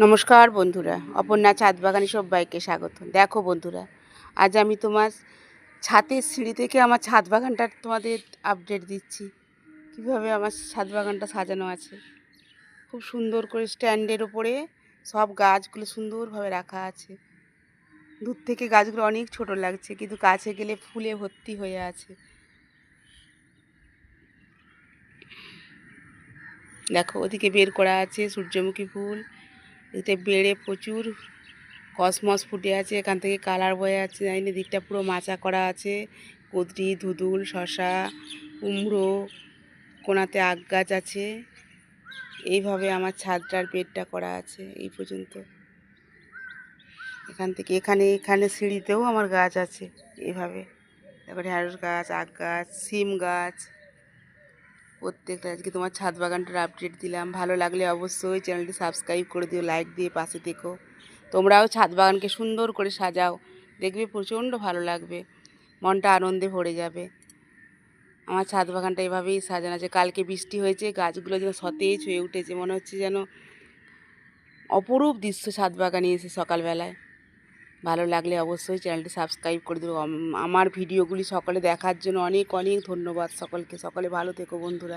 নমস্কার বন্ধুরা, অপর্ণা ছাদ বাগানে সবাইকে স্বাগত। দেখো বন্ধুরা, আজ আমি তোমার ছাদের সিঁড়ি থেকে আমার ছাদ বাগানটার তোমাদের আপডেট দিচ্ছি। কীভাবে আমার ছাদ বাগানটা সাজানো আছে, খুব সুন্দর করে স্ট্যান্ডের ওপরে সব গাছগুলো সুন্দরভাবে রাখা আছে। দূর থেকে গাছগুলো অনেক ছোট লাগছে, কিন্তু কাছে গেলে ফুলে ভর্তি হয়ে আছে। দেখো, ওদিকে বের করা আছে সূর্যমুখী ফুল, এতে বেড়ে প্রচুর কসমস ফুটে আছে, এখান থেকে কালার বয়ে আছে। জানি দিকটা পুরো মাচা করা আছে, কুঁদরি, ধুদুল, শশা, কুমড়ো, কোনাতে আগ গাছ আছে। এইভাবে আমার ছাদটার বেডটা করা আছে এই পর্যন্ত। এখান থেকে এখানে এখানে সিঁড়িতেও আমার গাছ আছে এইভাবে। তারপরে ঢ্যাঁড়স গাছ, আগ গাছ, সিম গাছ, প্রত্যেকটা। আজকে তোমার ছাদ বাগানটার আপডেট দিলাম। ভালো লাগলে অবশ্যই চ্যানেলটি সাবস্ক্রাইব করে দিও, লাইক দিয়ে পাশে থেকো। তোমরাও ছাদ বাগানকে সুন্দর করে সাজাও, দেখবে প্রচণ্ড ভালো লাগবে, মনটা আনন্দে ভরে যাবে। আমার ছাদ বাগানটা এভাবেই সাজানো আছে। কালকে বৃষ্টি হয়েছে, গাছগুলো যেন সতেজ হয়ে উঠেছে, মনে হচ্ছে যেন অপরূপ দৃশ্য ছাদ বাগানে এসে সকালবেলায়। ভালো লাগলে অবশ্যই চ্যানেলটি সাবস্ক্রাইব করে দেবো। আমার ভিডিওগুলি সকলে দেখার জন্য অনেক অনেক ধন্যবাদ সকলকে। সকলে ভালো থেকো বন্ধুরা।